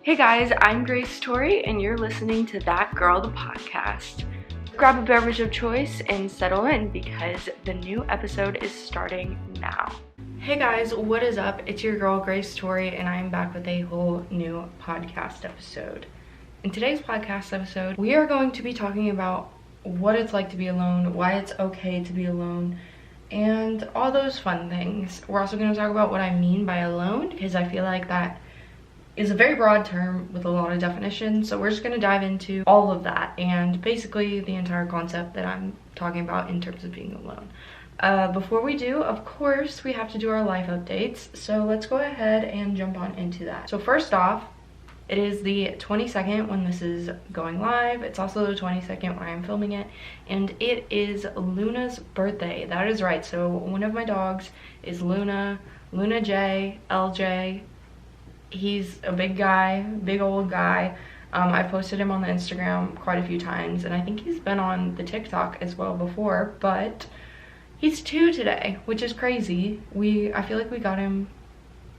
Hey guys, I'm Torie, and you're listening to That Girl, the podcast. Grab a beverage of choice and settle in because the new episode is starting now. Hey guys, what is up? It's your girl Torie, and I'm back with a whole new podcast episode. In today's podcast episode, we are going to be talking about what it's like to be alone, why it's okay to be alone, and all those fun things. We're also going to talk about what I mean by alone, because I feel like that is a very broad term with a lot of definitions, so we're just going to dive into all of that and basically the entire concept that I'm talking about in terms of being alone. Before we do, of course, we have to do our life updates, so let's go ahead and jump on into that. So first off, it is the 22nd when this is going live. It's also the 22nd when I'm filming it, and it is Luna's birthday. That is right, so one of my dogs is Luna J, LJ. He's a big guy, big old guy. I posted him on the Instagram quite a few times, and I think he's been on the TikTok as well before, but he's 2 today, which is crazy. I feel like we got him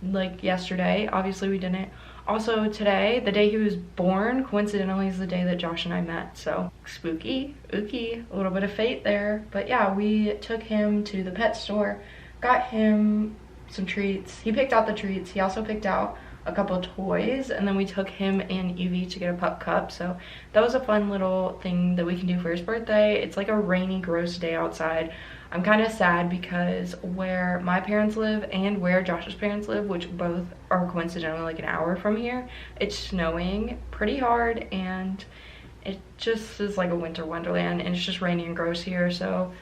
like yesterday. Obviously we didn't. Also today, the day he was born, coincidentally is the day that Josh and I met, so spooky, ooky, a little bit of fate there. But yeah, we took him to the pet store, got him some treats. He picked out the treats. He also picked out a couple of toys, and then we took him and Evie to get a pup cup, so that was a fun little thing that we can do for his birthday. It's like a rainy, gross day outside. I'm kind of sad because where my parents live and where Josh's parents live, which both are coincidentally like an hour from here, it's snowing pretty hard, and it just is like a winter wonderland, and it's just rainy and gross here. So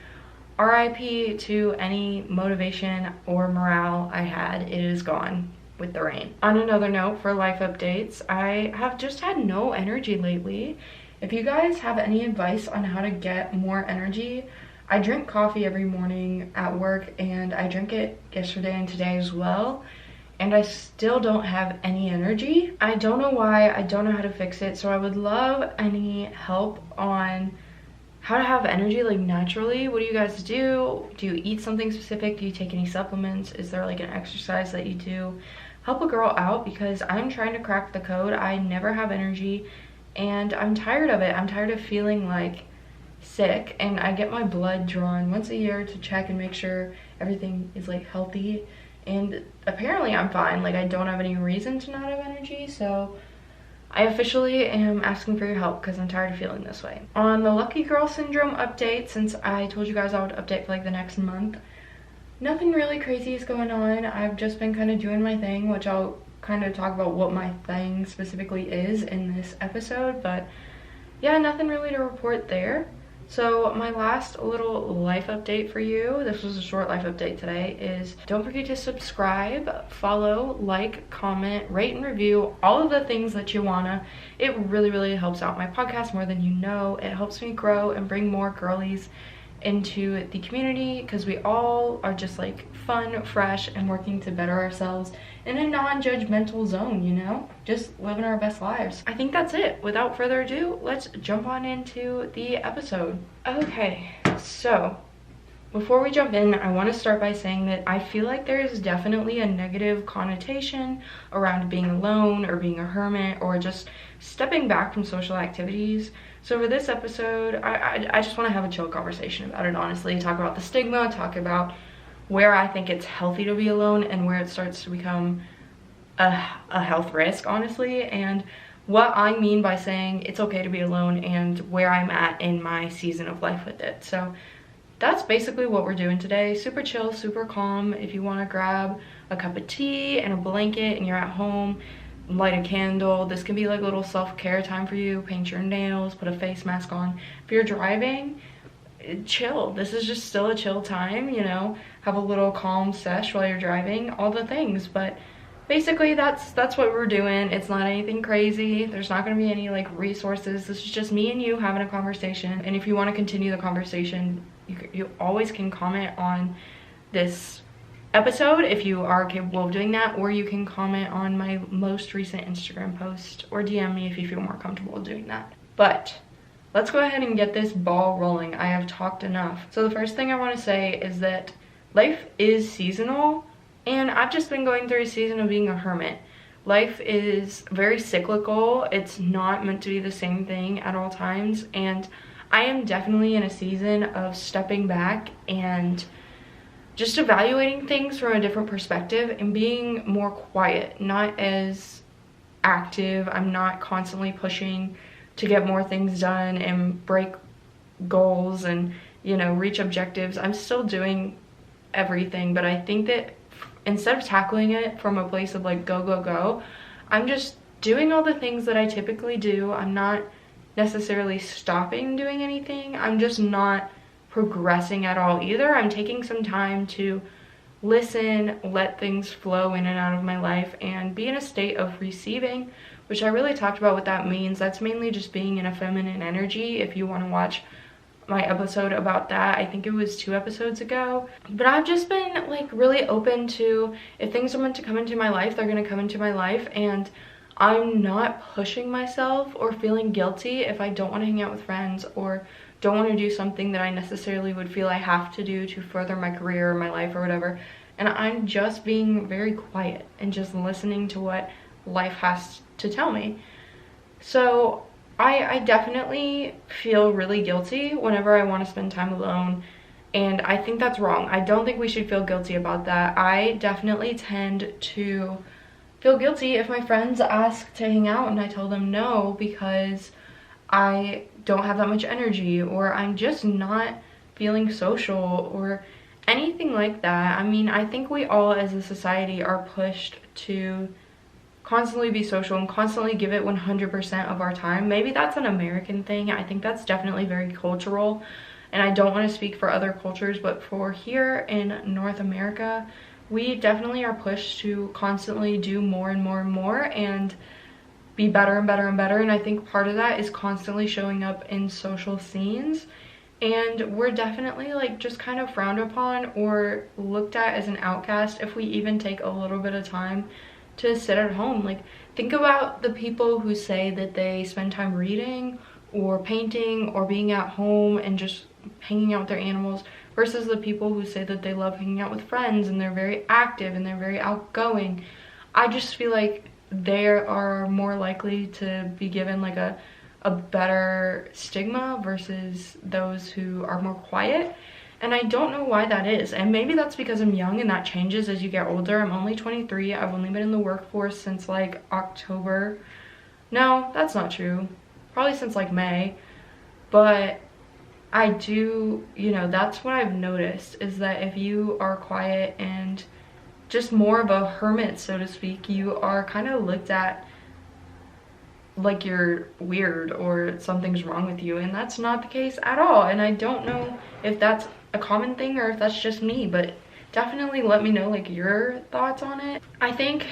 RIP to any motivation or morale I had. It is gone with the rain. On another note, for life updates, I have just had no energy lately. If you guys have any advice on how to get more energy, I drink coffee every morning at work, and I drank it yesterday and today as well, and I still don't have any energy. I don't know why, I don't know how to fix it, so I would love any help on how to have energy like naturally. What do you guys do? Do you eat something specific? Do you take any supplements? Is there like an exercise that you do? Help a girl out, because I'm trying to crack the code. I never have energy, and I'm tired of it. I'm tired of feeling like sick, and I get my blood drawn once a year to check and make sure everything is like healthy, and apparently I'm fine. Like, I don't have any reason to not have energy, so I officially am asking for your help because I'm tired of feeling this way. On the lucky girl syndrome update, since I told you guys I would update for like the next month, nothing really crazy is going on. I've just been kind of doing my thing, which I'll kind of talk about what my thing specifically is in this episode, but yeah, nothing really to report there. So my last little life update for you, this was a short life update today, is don't forget to subscribe, follow, like, comment, rate, and review, all of the things that you wanna. It really, really helps out my podcast more than you know. It helps me grow and bring more girlies into the community, because we all are just like fun, fresh, and working to better ourselves in a non-judgmental zone, you know, just living our best lives. I think that's it. Without further ado, let's jump on into the episode. Okay, so before we jump in, I want to start by saying that I feel like there is definitely a negative connotation around being alone or being a hermit or just stepping back from social activities. So for this episode, I just want to have a chill conversation about it, honestly. Talk about the stigma, talk about where I think it's healthy to be alone and where it starts to become a health risk, honestly, and what I mean by saying it's okay to be alone and where I'm at in my season of life with it. So that's basically what we're doing today. Super chill, super calm. If you want to grab a cup of tea and a blanket and you're at home, light a candle. This can be like a little self-care time for you. Paint your nails, put a face mask on. If you're driving, chill. This is just still a chill time, you know. Have a little calm sesh while you're driving, all the things. But basically that's what we're doing. It's not anything crazy. There's not going to be any like resources. This is just me and you having a conversation. And if you want to continue the conversation, you always can comment on this episode if you are capable of doing that, or you can comment on my most recent Instagram post or DM me if you feel more comfortable doing that. But let's go ahead and get this ball rolling. I have talked enough. So the first thing I want to say is that life is seasonal, and I've just been going through a season of being a hermit, life is very cyclical. It's not meant to be the same thing at all times, and I am definitely in a season of stepping back and just evaluating things from a different perspective and being more quiet, not as active. I'm not constantly pushing to get more things done and break goals and, you know, reach objectives. I'm still doing everything, but I think that instead of tackling it from a place of like go go go, I'm just doing all the things that I typically do. I'm not necessarily stopping doing anything. I'm just not progressing at all either. I'm taking some time to listen, let things flow in and out of my life, and be in a state of receiving, which I really talked about what that means. That's mainly just being in a feminine energy. If you want to watch my episode about that, I think it was 2 episodes ago. But I've just been like really open to, if things are meant to come into my life, they're going to come into my life, and I'm not pushing myself or feeling guilty if I don't want to hang out with friends or don't want to do something that I necessarily would feel I have to do to further my career or my life or whatever. And I'm just being very quiet and just listening to what life has to tell me. So I definitely feel really guilty whenever I want to spend time alone, and I think that's wrong. I don't think we should feel guilty about that. I definitely tend to feel guilty if my friends ask to hang out and I tell them no because I don't have that much energy, or I'm just not feeling social or anything like that. I mean, I think we all as a society are pushed to constantly be social and constantly give it 100% of our time. Maybe that's an American thing. I think that's definitely very cultural, and I don't want to speak for other cultures, but for here in North America, we definitely are pushed to constantly do more and more and more and be better and better and better. And I think part of that is constantly showing up in social scenes, and we're definitely like just kind of frowned upon or looked at as an outcast if we even take a little bit of time to sit at home. Like, think about the people who say that they spend time reading or painting or being at home and just hanging out with their animals versus the people who say that they love hanging out with friends and they're very active and they're very outgoing. I just feel like they are more likely to be given like a better stigma versus those who are more quiet. And I don't know why that is. And maybe that's because I'm young and that changes as you get older. I'm only 23. I've only been in the workforce since like October. No, that's not true. Probably since like May. But I do, you know, that's what I've noticed, is that if you are quiet and just more of a hermit, so to speak, you are kind of looked at like you're weird or something's wrong with you, and that's not the case at all. And I don't know if that's a common thing or if that's just me, but definitely let me know like your thoughts on it. I think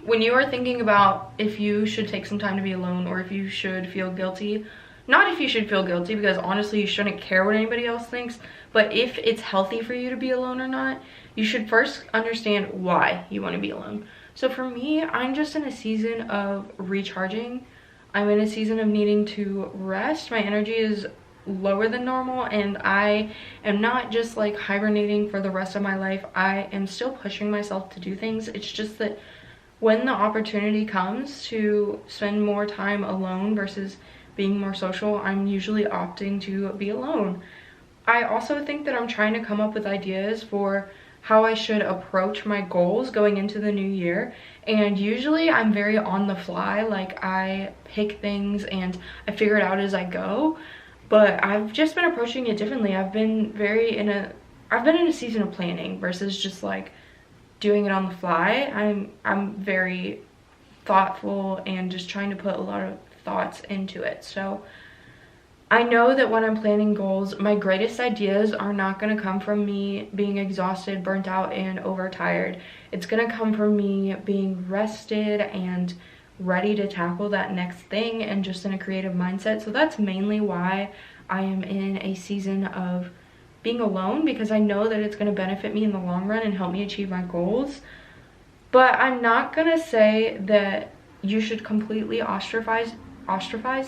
when you are thinking about if you should take some time to be alone or if you should feel guilty, not if you should feel guilty, because honestly you shouldn't care what anybody else thinks, but if it's healthy for you to be alone or not, you should first understand why you want to be alone. So for me, I'm just in a season of recharging. I'm in a season of needing to rest. My energy is lower than normal, and I am not just like hibernating for the rest of my life. I am still pushing myself to do things. It's just that when the opportunity comes to spend more time alone versus being more social, I'm usually opting to be alone. I also think that I'm trying to come up with ideas for how I should approach my goals going into the new year, and usually I'm very on the fly. Like, I pick things and I figure it out as I go, but I've just been approaching it differently. I've been in a season of planning versus just like doing it on the fly. I'm very thoughtful and just trying to put a lot of thoughts into it. So I know that when I'm planning goals, my greatest ideas are not going to come from me being exhausted, burnt out, and overtired. It's going to come from me being rested and ready to tackle that next thing and just in a creative mindset. So that's mainly why I am in a season of being alone, because I know that it's going to benefit me in the long run and help me achieve my goals. But I'm not going to say that you should completely ostracize.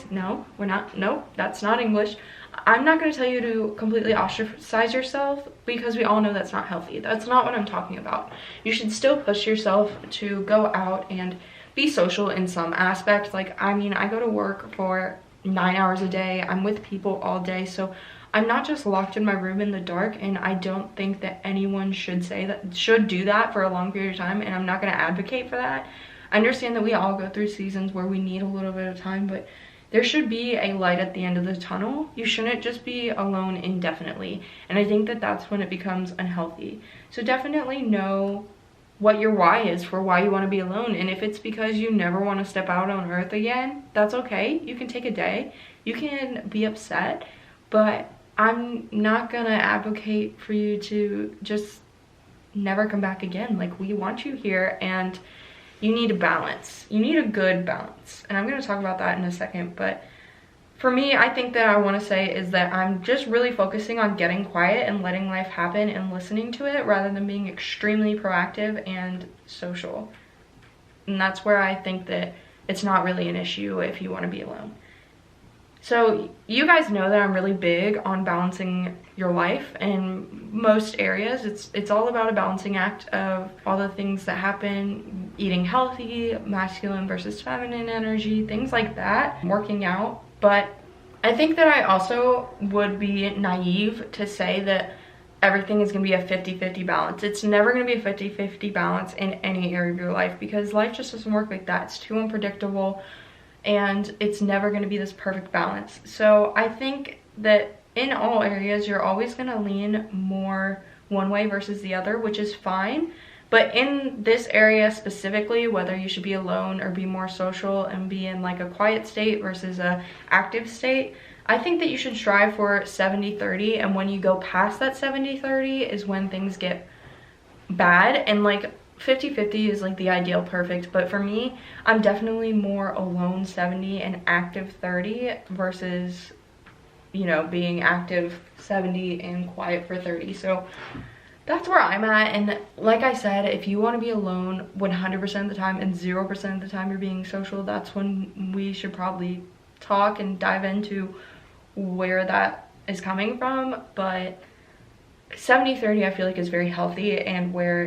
No, we're not. No, that's not English. I'm not going to tell you to completely ostracize yourself, because we all know that's not healthy. That's not what I'm talking about. You should still push yourself to go out and be social in some aspects. Like, I mean, I go to work for 9 hours a day. I'm with people all day, so I'm not just locked in my room in the dark, and I don't think that anyone should do that for a long period of time, and I'm not going to advocate for that. I understand that we all go through seasons where we need a little bit of time, but there should be a light at the end of the tunnel. You shouldn't just be alone indefinitely, and I think that that's when it becomes unhealthy. So definitely know what your why is for why you want to be alone, and if it's because you never want to step out on earth again, that's okay. You can take a day, you can be upset, but I'm not gonna advocate for you to just never come back again. Like, we want you here, and you need a balance. You need a good balance, and I'm going to talk about that in a second. But for me, I think that I want to say is that I'm just really focusing on getting quiet and letting life happen and listening to it, rather than being extremely proactive and social. And that's where I think that it's not really an issue if you want to be alone. So you guys know that I'm really big on balancing your life in most areas. It's all about a balancing act of all the things that happen: eating healthy, masculine versus feminine energy, things like that, working out. But I think that I also would be naive to say that everything is going to be a 50-50 balance. It's never going to be a 50-50 balance in any area of your life, because life just doesn't work like that. It's too unpredictable, and it's never going to be this perfect balance. So I think that in all areas, you're always going to lean more one way versus the other, which is fine. But in this area specifically, whether you should be alone or be more social and be in like a quiet state versus a active state, I think that you should strive for 70-30. And when you go past that 70-30 is when things get bad. And like 50-50 is like the ideal perfect, but for me, I'm definitely more alone 70 and active 30 versus, you know, being active 70 and quiet for 30. So that's where I'm at. And like I said, if you want to be alone 100% of the time and 0% of the time you're being social, that's when we should probably talk and dive into where that is coming from. But 70-30 I feel like is very healthy, and where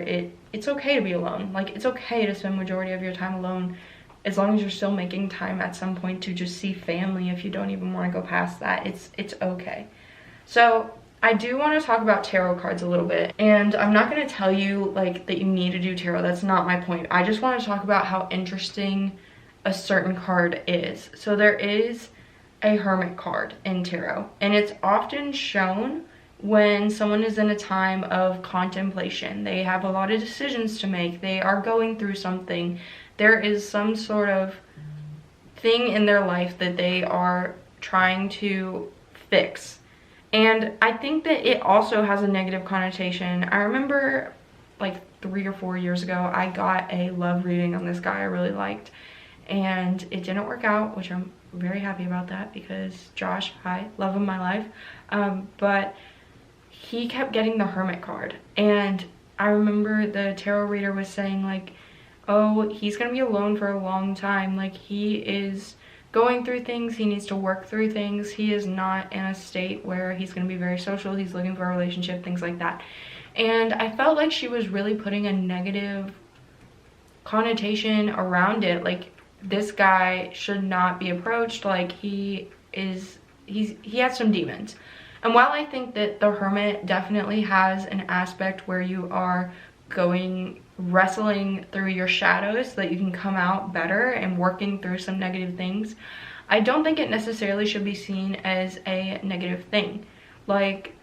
it's okay to be alone. Like, it's okay to spend majority of your time alone, as long as you're still making time at some point to just see family. If you don't even want to go past that, it's okay. So I do want to talk about tarot cards a little bit, and I'm not going to tell you like that you need to do tarot. That's not my point. I just want to talk about how interesting a certain card is. So there is a Hermit card in tarot, and it's often shown when someone is in a time of contemplation. They have a lot of decisions to make. They are going through something. There is some sort of thing in their life that they are trying to fix. And I think that it also has a negative connotation. I remember like 3 or 4 years ago, I got a love reading on this guy I really liked, and it didn't work out, which I'm very happy about that, because Josh, hi, love of my life. But he kept getting the Hermit card, and I remember the tarot reader was saying like, oh, he's gonna be alone for a long time. Like, he is going through things, he needs to work through things. He is not in a state where he's gonna be very social. He's looking for a relationship, things like that. And I felt like she was really putting a negative connotation around it. Like, this guy should not be approached. Like, he has some demons. And while I think that the Hermit definitely has an aspect where you are wrestling through your shadows so that you can come out better and working through some negative things, I don't think it necessarily should be seen as a negative thing. Like,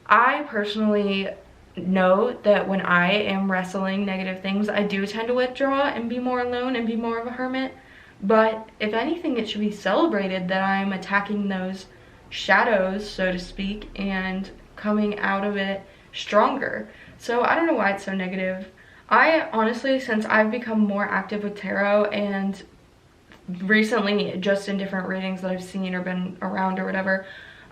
I personally know that when I am wrestling negative things, I do tend to withdraw and be more alone and be more of a hermit. But if anything, it should be celebrated that I'm attacking those shadows, so to speak, and coming out of it stronger. So I don't know why it's so negative. I honestly, since I've become more active with tarot, and recently just in different readings that I've seen or been around or whatever,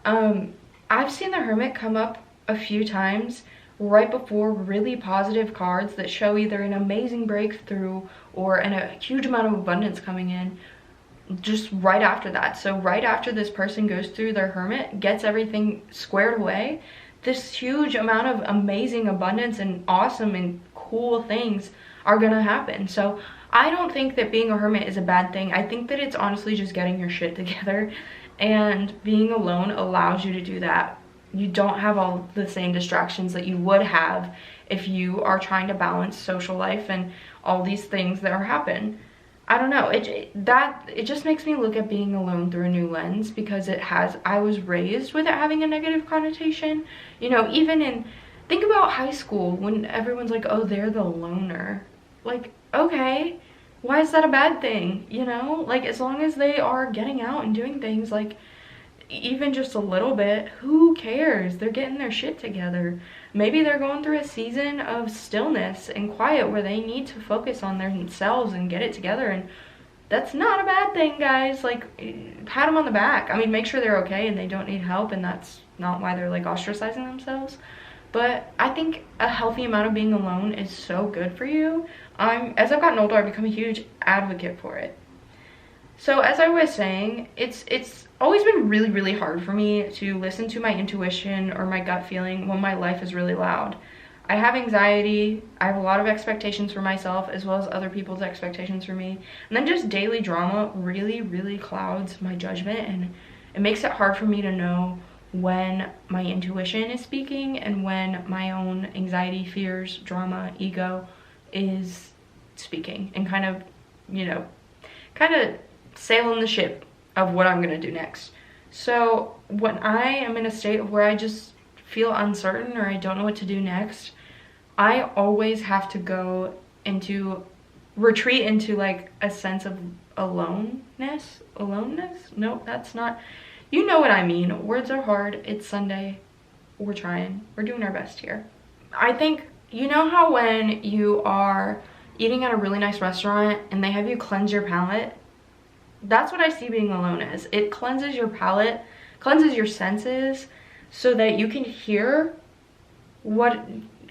I've seen the Hermit come up a few times right before really positive cards that show either an amazing breakthrough or a huge amount of abundance coming in just right after that. So right after this person goes through their Hermit, gets everything squared away, this huge amount of amazing abundance and awesome and cool things are gonna happen. So I don't think that being a hermit is a bad thing. I think that it's honestly just getting your shit together, and being alone allows you to do that. You don't have all the same distractions that you would have if you are trying to balance social life and all these things that are happen. I don't know, it just makes me look at being alone through a new lens, because I was raised with it having a negative connotation. You know, think about high school when everyone's like, oh, they're the loner. Like, okay, why is that a bad thing? You know, like, as long as they are getting out and doing things, like, even just a little bit, who cares? They're getting their shit together. Maybe they're going through a season of stillness and quiet where they need to focus on themselves and get it together, and that's not a bad thing, guys. Like, pat them on the back. I mean, make sure they're okay and they don't need help, and that's not why they're like ostracizing themselves. But I think a healthy amount of being alone is so good for you. As I've gotten older, I've become a huge advocate for it. So as I was saying, it's always been really, really hard for me to listen to my intuition or my gut feeling when my life is really loud. I have anxiety, I have a lot of expectations for myself as well as other people's expectations for me. And then just daily drama really, really clouds my judgment, and it makes it hard for me to know when my intuition is speaking and when my own anxiety, fears, drama, ego is speaking, and kind of, you know, kind of sailing the ship of what I'm gonna do next. So when I am in a state of where I just feel uncertain or I don't know what to do next, I always have to retreat into like a sense of aloneness. No, that's not, you know what I mean. Words are hard. It's Sunday. We're trying. We're doing our best here. I think, you know how when you are eating at a really nice restaurant and they have you cleanse your palate? That's what I see being alone as. It cleanses your palate, cleanses your senses, so that you can hear what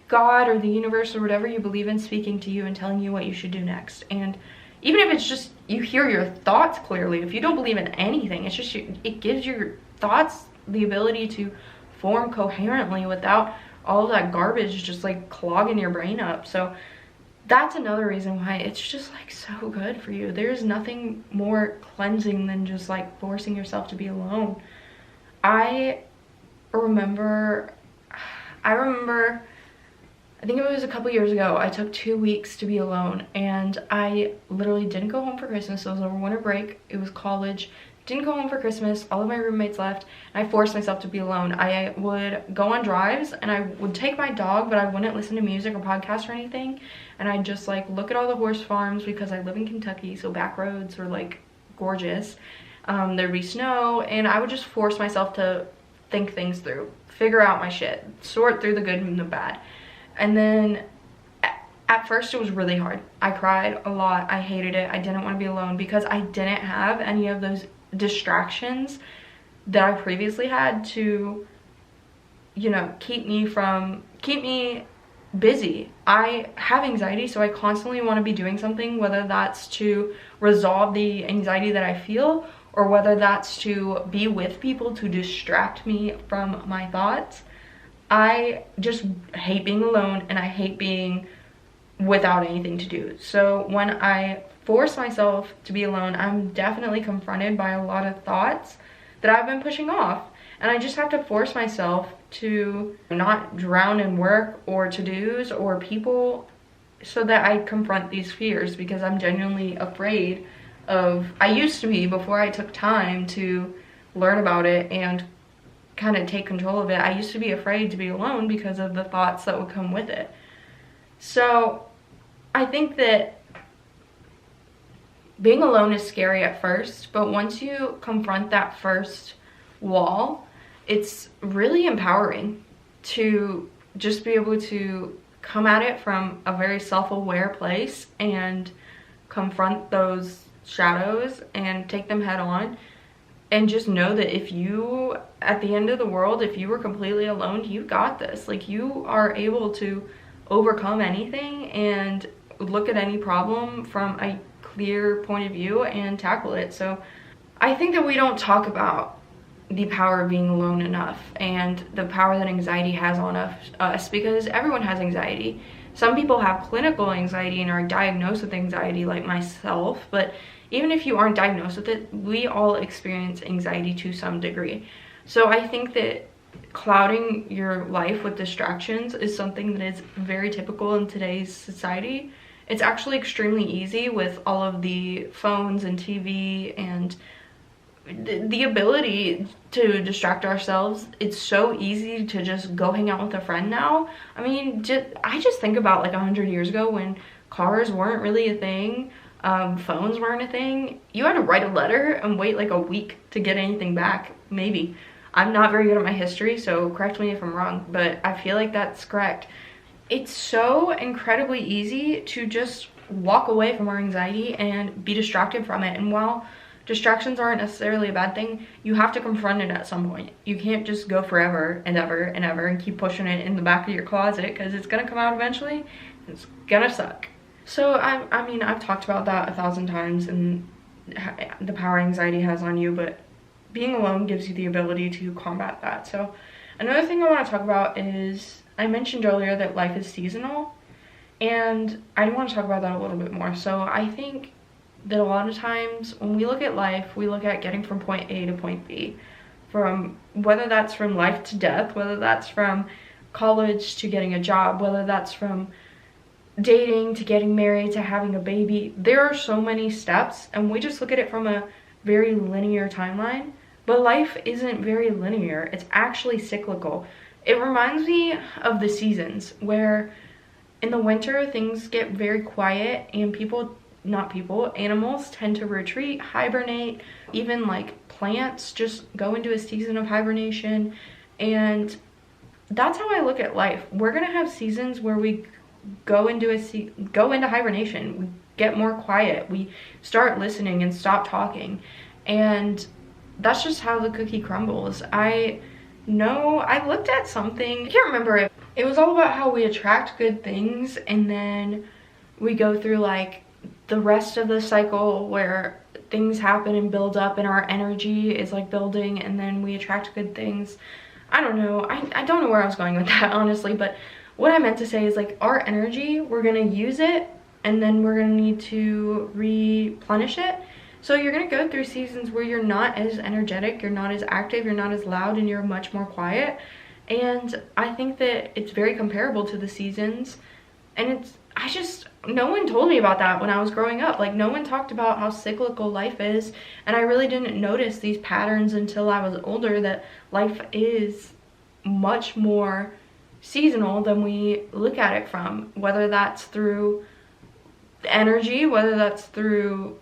God or the universe or whatever you believe in speaking to you and telling you what you should do next. And even if it's just you hear your thoughts clearly, if you don't believe in anything, it's just it gives your thoughts the ability to form coherently without all of that garbage just like clogging your brain up. So that's another reason why it's just like so good for you. There's nothing more cleansing than just like forcing yourself to be alone. I remember, I think it was a couple years ago, I took 2 weeks to be alone, and I literally didn't go home for Christmas. It was over winter break. It was college. Didn't go home for Christmas. All of my roommates left, and I forced myself to be alone. I would go on drives, and I would take my dog, but I wouldn't listen to music or podcasts or anything. And I'd just like look at all the horse farms, because I live in Kentucky, so back roads are like gorgeous. There'd be snow, and I would just force myself to think things through, figure out my shit, sort through the good and the bad. And then at first it was really hard. I cried a lot. I hated it. I didn't want to be alone because I didn't have any of those distractions that I previously had to, you know, keep me busy. I have anxiety, so I constantly want to be doing something, whether that's to resolve the anxiety that I feel or whether that's to be with people to distract me from my thoughts. I just hate being alone, and I hate being without anything to do. So when I force myself to be alone, I'm definitely confronted by a lot of thoughts that I've been pushing off. And I just have to force myself to not drown in work or to-dos or people, so that I confront these fears, because I'm genuinely afraid of, I used to be before I took time to learn about it and kind of take control of it. I used to be afraid to be alone because of the thoughts that would come with it. So I think that being alone is scary at first, but once you confront that first wall, it's really empowering to just be able to come at it from a very self-aware place and confront those shadows and take them head on. And just know that if you, at the end of the world, if you were completely alone, you got this. Like, you are able to overcome anything and look at any problem from a clear point of view and tackle it. So I think that we don't talk about the power of being alone enough, and the power that anxiety has on us, because everyone has anxiety. Some people have clinical anxiety and are diagnosed with anxiety, like myself, but even if you aren't diagnosed with it, we all experience anxiety to some degree. So I think that clouding your life with distractions is something that is very typical in today's society. It's actually extremely easy with all of the phones and TV and the ability to distract ourselves. It's so easy to just go hang out with a friend now. I mean, I just think about like 100 years ago when cars weren't really a thing, phones weren't a thing. You had to write a letter and wait like a week to get anything back, maybe. I'm not very good at my history, so correct me if I'm wrong, but I feel like that's correct. It's so incredibly easy to just walk away from our anxiety and be distracted from it. And while distractions aren't necessarily a bad thing, you have to confront it at some point. You can't just go forever and ever and ever and keep pushing it in the back of your closet, because it's gonna come out eventually. It's gonna suck. So I mean, I've talked about that 1,000 times and the power anxiety has on you, but being alone gives you the ability to combat that. So another thing I want to talk about is, I mentioned earlier that life is seasonal, and I want to talk about that a little bit more. So I think that a lot of times when we look at life, we look at getting from point A to point B, from whether that's from life to death, whether that's from college to getting a job, whether that's from dating to getting married to having a baby. There are so many steps, and we just look at it from a very linear timeline, but life isn't very linear. It's actually cyclical. It reminds me of the seasons, where in the winter things get very quiet and animals tend to retreat, hibernate. Even like plants just go into a season of hibernation. And that's how I look at life. We're gonna have seasons where we go into hibernation. We get more quiet. We start listening and stop talking. And that's just how the cookie crumbles. I looked at something, I can't remember it. It was all about how we attract good things, and then we go through like the rest of the cycle where things happen and build up and our energy is like building, and then we attract good things. I don't know. I don't know where I was going with that, honestly, but what I meant to say is like our energy, we're gonna use it and then we're gonna need to replenish it. So you're gonna go through seasons where you're not as energetic, you're not as active, you're not as loud, and you're much more quiet. And I think that it's very comparable to the seasons. And no one told me about that when I was growing up. Like, no one talked about how cyclical life is. And I really didn't notice these patterns until I was older, that life is much more seasonal than we look at it from. Whether that's through energy, whether that's through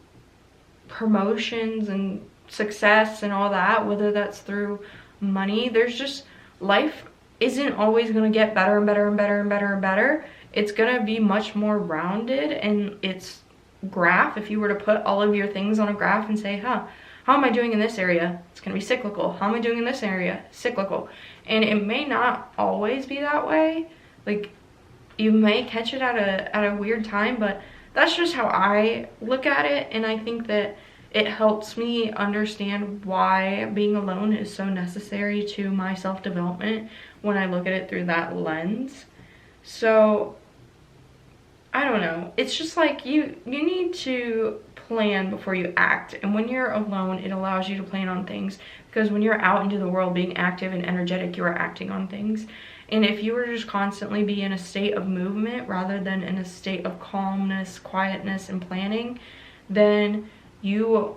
promotions and success and all that, whether that's through money. There's just, life isn't always going to get better and better and better and better and better. It's going to be much more rounded, and its graph, if you were to put all of your things on a graph and say, how am I doing in this area? It's going to be cyclical. How am I doing in this area? Cyclical. And it may not always be that way. Like, you may catch it at a weird time, but that's just how I look at it. And I think that it helps me understand why being alone is so necessary to my self-development when I look at it through that lens. So I don't know, it's just like you need to plan before you act. And when you're alone, it allows you to plan on things, because when you're out into the world being active and energetic, you are acting on things. And if you were to just constantly be in a state of movement rather than in a state of calmness, quietness, and planning, then you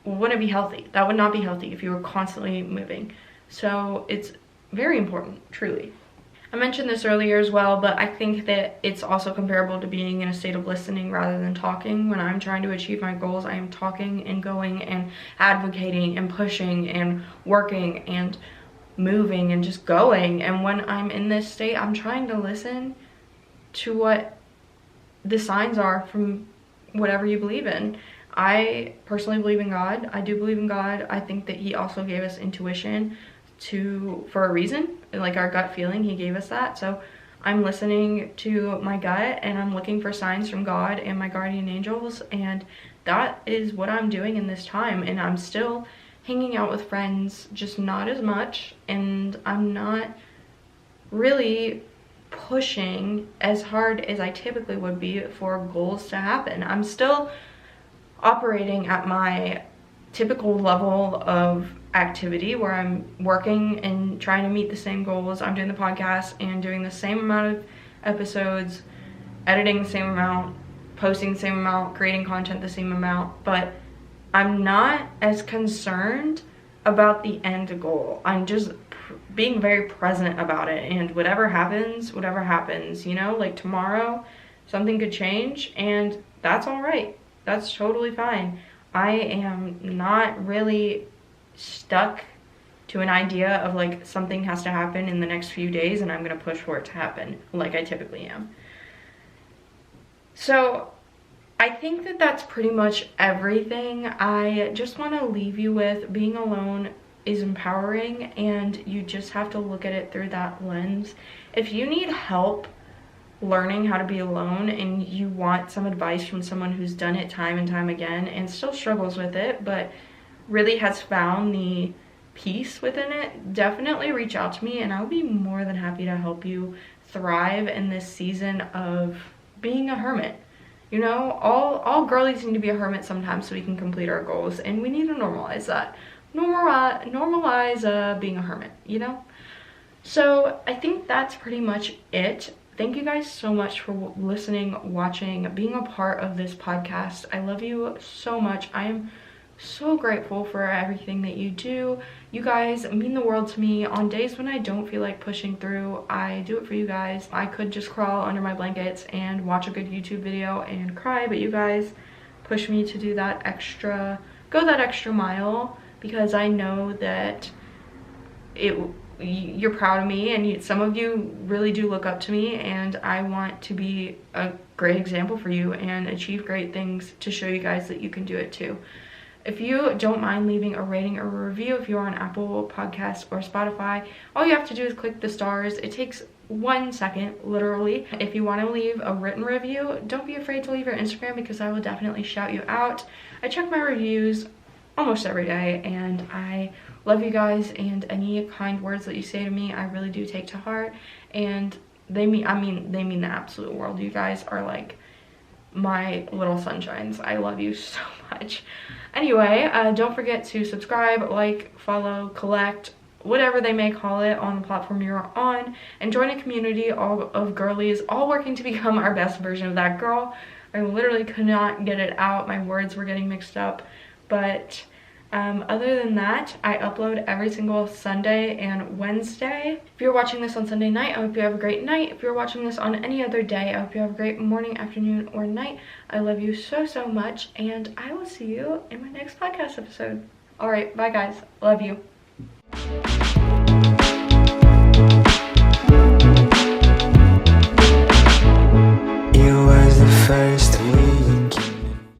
wouldn't be healthy. That would not be healthy if you were constantly moving. So it's very important, truly. I mentioned this earlier as well, but I think that it's also comparable to being in a state of listening rather than talking. When I'm trying to achieve my goals, I am talking and going and advocating and pushing and working and moving and just going. And when I'm in this state, I'm trying to listen to what the signs are from whatever you believe in. I personally believe in God. I do believe in God. I think that he also gave us intuition for a reason. Like, our gut feeling, he gave us that. So I'm listening to my gut, and I'm looking for signs from God and my guardian angels, and that is what I'm doing in this time. And I'm still hanging out with friends, just not as much, and I'm not really pushing as hard as I typically would be for goals to happen. I'm still operating at my typical level of activity where I'm working and trying to meet the same goals. I'm doing the podcast and doing the same amount of episodes, editing the same amount, posting the same amount, creating content the same amount, but I'm not as concerned about the end goal. I'm just being very present about it, and whatever happens, you know, like tomorrow something could change and that's all right. That's totally fine. I am not really stuck to an idea of like something has to happen in the next few days and I'm gonna push for it to happen like I typically am. So I think that that's pretty much everything. I just want to leave you with being alone is empowering, and you just have to look at it through that lens. If you need help learning how to be alone and you want some advice from someone who's done it time and time again and still struggles with it but really has found the peace within it, definitely reach out to me and I'll be more than happy to help you thrive in this season of being a hermit. You know, all girlies need to be a hermit sometimes so we can complete our goals, and we need to normalize that. Normalize being a hermit, you know? So I think that's pretty much it. Thank you guys so much for listening, watching, being a part of this podcast. I love you so much. I am so grateful for everything that you do. You guys mean the world to me. On days when I don't feel like pushing through, I do it for you guys. I could just crawl under my blankets and watch a good YouTube video and cry, but you guys push me to do that extra, go that extra mile, because I know that you're proud of me, and some of you really do look up to me, and I want to be a great example for you and achieve great things to show you guys that you can do it too. If you don't mind leaving a rating or a review, if you're on Apple Podcasts or Spotify, all you have to do is click the stars. It takes 1 second, literally. If you want to leave a written review, don't be afraid to leave your Instagram because I will definitely shout you out. I check my reviews almost every day and I love you guys, and any kind words that you say to me, I really do take to heart, and they mean the absolute world. You guys are like my little sunshines. I love you so much. Anyway, don't forget to subscribe, like, follow, collect, whatever they may call it on the platform you're on, and join a community of girlies all working to become our best version of that girl. I literally could not get it out. My words were getting mixed up, but other than that, I upload every single Sunday and Wednesday. If you're watching this on Sunday night, I hope you have a great night. If you're watching this on any other day, I hope you have a great morning, afternoon, or night. I love you so, so much, and I will see you in my next podcast episode. All right, bye guys. Love you.